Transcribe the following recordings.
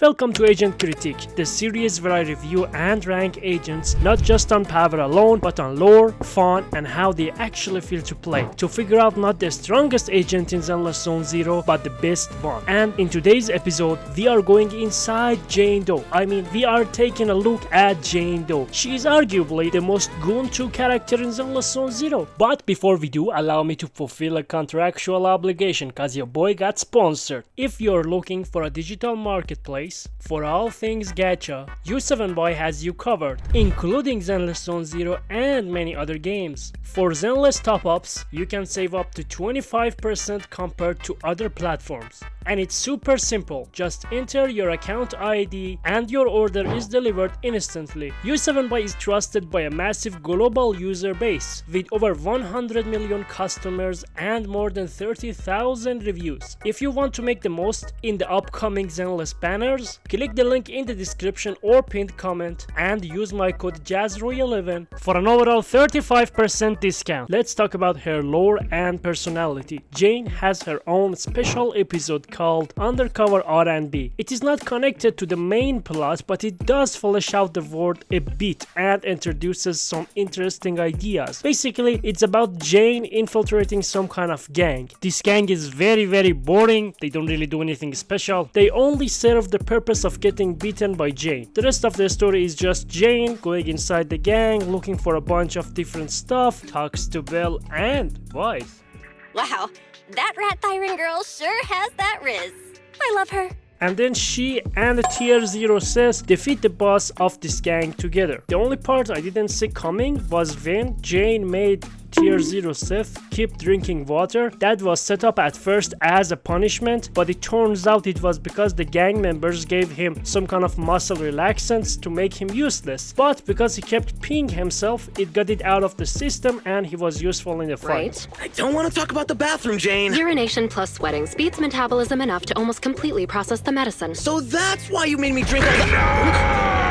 Welcome to Agent Critique, the series where I review and rank agents not just on power alone, but on lore, fun, and how they actually feel to play, to figure out not the strongest agent in Zenless Zone Zero, but the best one. And in today's episode, we are going inside Jane Doe. We are taking a look at Jane Doe. She is arguably the most goon-to character in Zenless Zone Zero. But before we do, allow me to fulfill a contractual obligation, cause your boy got sponsored. If you're looking for a digital marketplace for all things gacha, U7Boy has you covered, including Zenless Zone Zero and many other games. For Zenless top-ups, you can save up to 25% compared to other platforms. And it's super simple, just enter your account ID and your order is delivered instantly. U7Boy is trusted by a massive global user base with over 100 million customers and more than 30,000 reviews. If you want to make the most in the upcoming Zenless banners, click the link in the description or pinned comment and use my code JAZZROY11 for an overall 35% discount. Let's talk about her lore and personality. Jane has her own special episode called Undercover R&B. It is not connected to the main plot, but it does flesh out the world a bit and introduces some interesting ideas. Basically, it's about Jane infiltrating some kind of gang. This gang is very boring. They don't really do anything special. They only serve the purpose of getting beaten by Jane. The rest of the story is just Jane going inside the gang, looking for a bunch of different stuff, talks to Belle and Wise. Wow, that rat tyrant girl sure has that riz. I love her. And then she and Tier 0 says defeat the boss of this gang together. The only part I didn't see coming was when Jane made Tier 0 Seth keep drinking water. That was set up at first as a punishment, but it turns out it was because the gang members gave him some kind of muscle relaxants to make him useless. But because he kept peeing himself, it got it out of the system and he was useful in the fight. Right. I don't want to talk about the bathroom, Jane. Urination plus sweating speeds metabolism enough to almost completely process the medicine. So that's why you made me drink all the...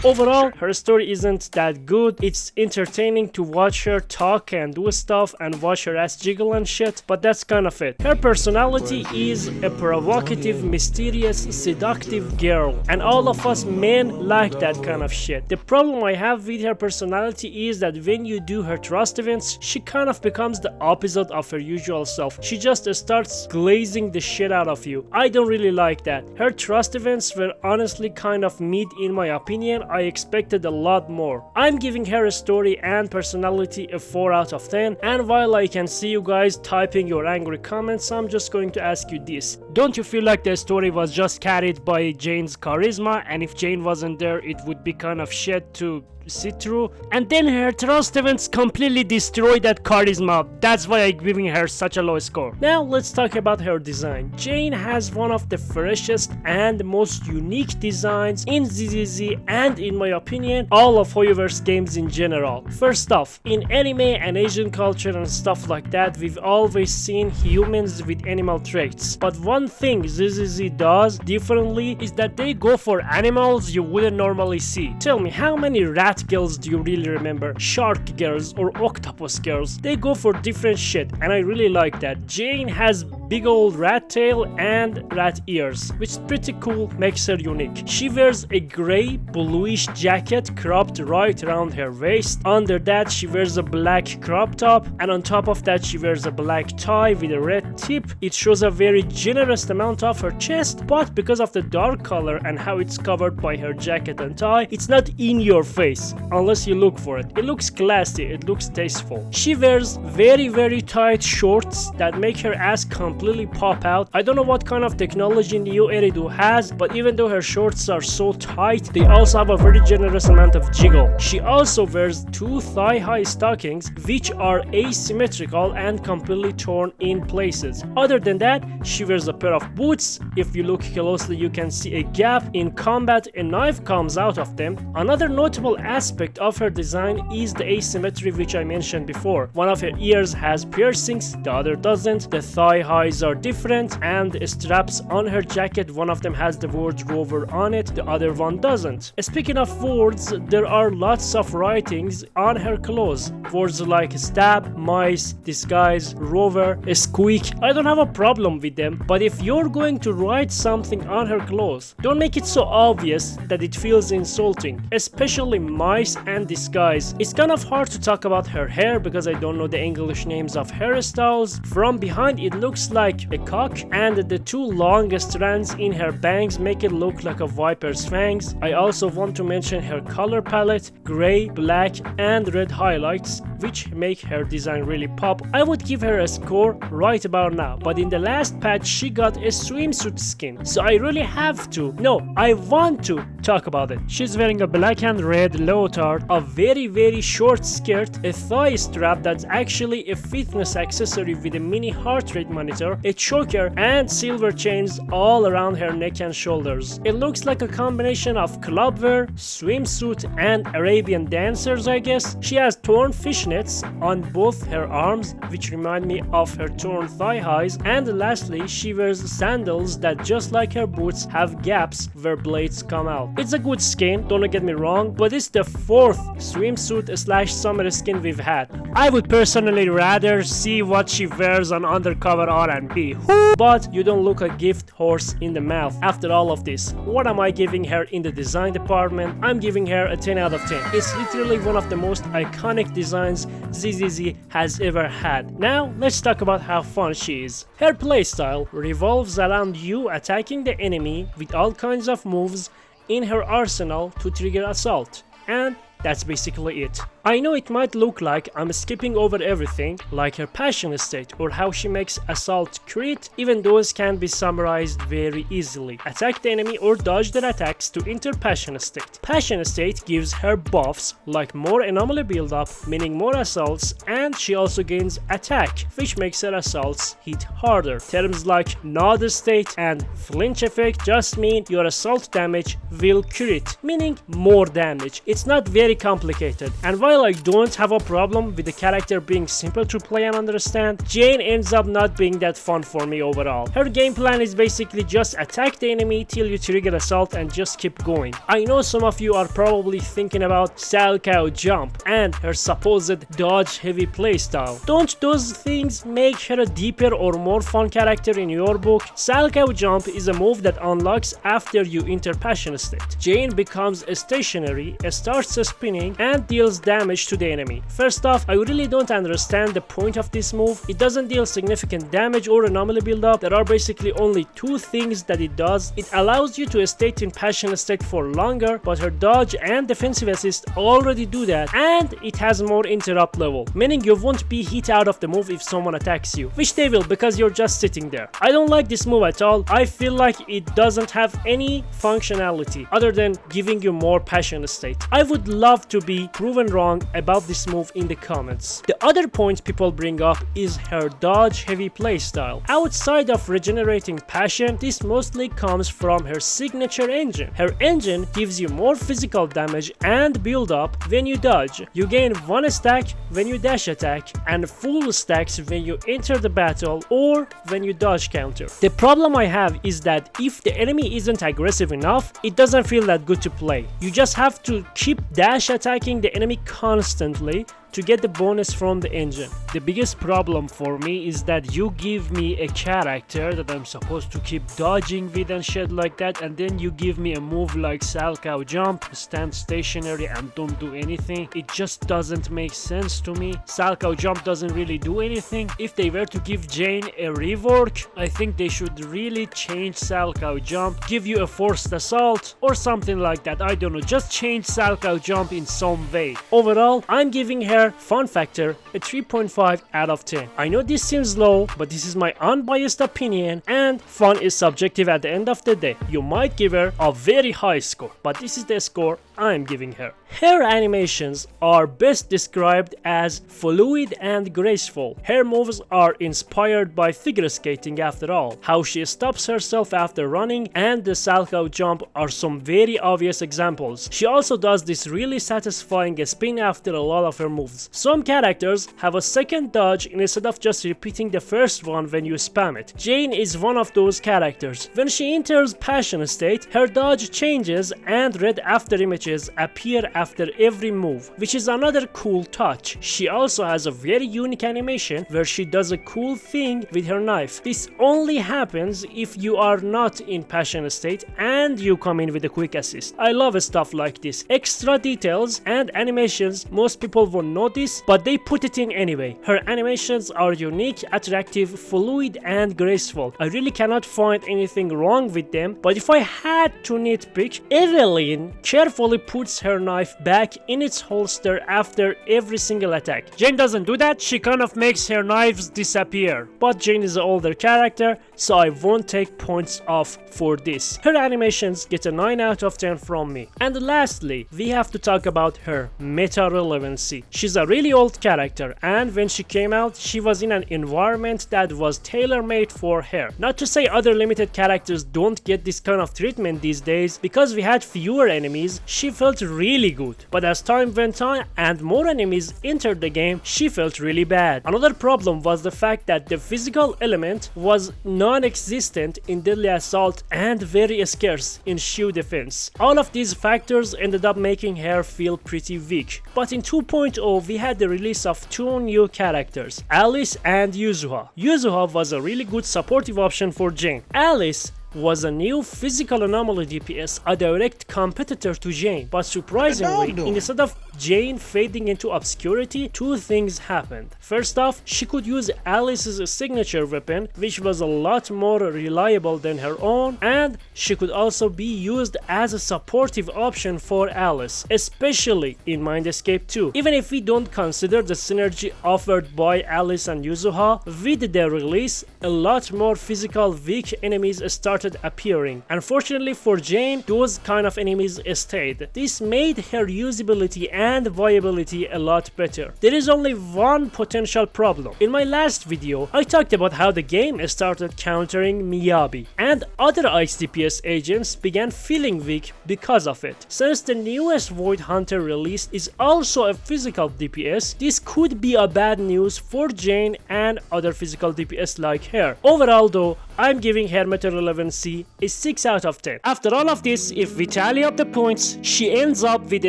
Overall, her story isn't that good. It's entertaining to watch her talk and do stuff and watch her ass jiggle and shit, but that's kind of it. Her personality is a provocative, mysterious, seductive girl, and all of us men like that kind of shit. The problem I have with her personality is that when you do her trust events, she kind of becomes the opposite of her usual self. She just starts glazing the shit out of you. I don't really like that. Her trust events were honestly kind of mid in my opinion. I expected a lot more. I'm giving her a story and personality a 4 out of 10, and while I can see you guys typing your angry comments, I'm just going to ask you this. Don't you feel like the story was just carried by Jane's charisma, and if Jane wasn't there it would be kind of shit to sit through? And then her trust events completely destroy that charisma. That's why I'm giving her such a low score. Now let's talk about her design. Jane has one of the freshest and most unique designs in ZZZ and in my opinion all of Hoyoverse games in general. First off, in anime and Asian culture and stuff like that, we've always seen humans with animal traits. But one thing ZZZ does differently is that they go for animals you wouldn't normally see. Tell me, how many rat girls do you really remember? Shark girls or octopus girls? They go for different shit and I really like that. Jane has big old rat tail and rat ears, which is pretty cool, makes her unique. She wears a grey bluish jacket cropped right around her waist. Under that she wears a black crop top, and on top of that she wears a black tie with a red tip. It shows a very generous amount of her chest, but because of the dark color and how it's covered by her jacket and tie, it's not in your face unless you look for it. It looks classy, it looks tasteful. She wears very tight shorts that make her ass completely pop out. I don't know what kind of technology Neo Eridu has, but even though her shorts are so tight, they also have a very generous amount of jiggle. She also wears 2 thigh-high stockings which are asymmetrical and completely torn in places. Other than that, she wears a pair of boots. If you look closely you can see a gap. In combat a knife comes out of them. Another notable aspect of her design is the asymmetry which I mentioned before. One of her ears has piercings, the other doesn't. The thigh highs are different, and the straps on her jacket, one of them has the word rover on it, the other one doesn't. Speaking of words, there are lots of writings on her clothes. Words like stab, mice, disguise, rover, squeak. I don't have a problem with them, but if you're going to write something on her clothes, don't make it so obvious that it feels insulting, especially mice and disguise. It's kind of hard to talk about her hair because I don't know the English names of hairstyles. From behind it looks like a cock, and the two longest strands in her bangs make it look like a viper's fangs. I also want to mention her color palette, gray, black and red highlights, which make her design really pop. I would give her a score right about now, but in the last patch she got a swimsuit skin, so I really have to, no, I want to talk about it. She's wearing a black and red leotard, a very short skirt, a thigh strap that's actually a fitness accessory with a mini heart rate monitor, a choker and silver chains all around her neck and shoulders. It looks like a combination of club wear, swimsuit and Arabian dancers, I guess. She has torn fishnets on both her arms, which remind me of her torn thigh highs, and lastly she wears sandals that, just like her boots, have gaps where blades come out. It's a good skin, don't get me wrong, but it's the fourth swimsuit slash summer skin we've had. I would personally rather see what she wears on undercover R&B, but you don't look a gift horse in the mouth. After all of this, what am I giving her in the design department? I'm giving her a 10 out of 10. It's literally one of the most iconic designs ZZZ has ever had. Now let's talk about how fun she is. Her playstyle revolves around you attacking the enemy with all kinds of moves in her arsenal to trigger assault, and that's basically it. I know it might look like I'm skipping over everything, like her passion state or how she makes assault crit. Even those can be summarized very easily. Attack the enemy or dodge their attacks to enter passion state. Passion state gives her buffs like more anomaly buildup, meaning more assaults, and she also gains attack, which makes her assaults hit harder. Terms like nod state and flinch effect just mean your assault damage will crit, meaning more damage. It's not very complicated, and while I don't have a problem with the character being simple to play and understand, Jane ends up not being that fun for me overall. Her game plan is basically just attack the enemy till you trigger assault and just keep going. I know some of you are probably thinking about Salchow Jump and her supposed dodge heavy playstyle. Don't those things make her a deeper or more fun character in your book? Salchow Jump is a move that unlocks after you enter passion state. Jane becomes stationary, starts spinning and deals damage to the enemy. First off, I really don't understand the point of this move. It doesn't deal significant damage or anomaly buildup. There are basically only two things that it does. It allows you to stay in passion state for longer, but her dodge and defensive assist already do that, and it has more interrupt level, meaning you won't be hit out of the move if someone attacks you, which they will because you're just sitting there. I don't like this move at all. I feel like it doesn't have any functionality other than giving you more passion state. I would love to be proven wrong about this move in the comments. The other point people bring up is her dodge heavy playstyle. Outside of regenerating passion, this mostly comes from her signature engine. Her engine gives you more physical damage and build up when you dodge. You gain 1 stack when you dash attack and full stacks when you enter the battle or when you dodge counter. The problem I have is that if the enemy isn't aggressive enough, it doesn't feel that good to play. You just have to keep dash attacking the enemy constantly to get the bonus from the engine. The biggest problem for me is that you give me a character that I'm supposed to keep dodging with and shit like that, and then you give me a move like Salchow Jump, stand stationary and don't do anything. It just doesn't make sense to me. Salchow Jump doesn't really do anything. If they were to give Jane a rework, I think they should really change Salchow Jump, give you a forced assault or something like that. I don't know, just change Salchow Jump in some way. Overall, I'm giving her fun factor a 3.5 out of 10. I know this seems low, but this is my unbiased opinion, and fun is subjective at the end of the day. You might give her a very high score, but this is the score I'm giving her. Her animations are best described as fluid and graceful. Her moves are inspired by figure skating after all. How she stops herself after running and the Salchow Jump are some very obvious examples. She also does this really satisfying spin after a lot of her moves moves. Some characters have a second dodge instead of just repeating the first one when you spam it. Jane is one of those characters. When she enters passion state, her dodge changes and red after images appear after every move, which is another cool touch. She also has a very unique animation where she does a cool thing with her knife. This only happens if you are not in passion state and you come in with a quick assist. I love stuff like this. Extra details and animations most people won't notice, but they put it in anyway. Her animations are unique, attractive, fluid, and graceful. I really cannot find anything wrong with them, but if I had to nitpick, Evelyn carefully puts her knife back in its holster after every single attack. Jane doesn't do that, she kind of makes her knives disappear. But Jane is an older character, so I won't take points off for this. Her animations get a 9 out of 10 from me. And lastly, we have to talk about her meta relevancy. She's a really old character, and when she came out, she was in an environment that was tailor-made for her. Not to say other limited characters don't get this kind of treatment these days, because we had fewer enemies, she felt really good. But as time went on and more enemies entered the game, she felt really bad. Another problem was the fact that the physical element was non-existent in Deadly Assault and very scarce in shoe defense. All of these factors ended up making her feel pretty weak. But in 2.0 we had the release of two new characters, Alice and Yuzuha. Yuzuha was a really good supportive option for Jane. Alice was a new physical anomaly DPS, a direct competitor to Jane. But surprisingly, instead of Jane fading into obscurity, two things happened. First off, she could use Alice's signature weapon, which was a lot more reliable than her own, and she could also be used as a supportive option for Alice, especially in Mind Escape 2. Even if we don't consider the synergy offered by Alice and Yuzuha, with their release, a lot more physical weak enemies started appearing. Unfortunately for Jane, those kind of enemies stayed. This made her usability and viability a lot better. There is only one potential problem. In my last video, I talked about how the game started countering Miyabi, and other Ice DPS agents began feeling weak because of it. Since the newest Void Hunter release is also a physical DPS, this could be a bad news for Jane and other physical DPS like her. Overall though, I'm giving her meta relevancy a 6 out of 10. After all of this, if we tally up the points, she ends up with a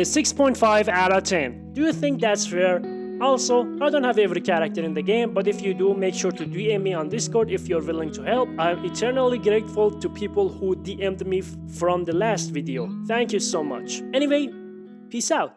6.5 out of 10. Do you think that's fair? Also, I don't have every character in the game, but if you do, make sure to DM me on Discord if you're willing to help. I'm eternally grateful to people who DM'd me from the last video. Thank you so much. Anyway, peace out.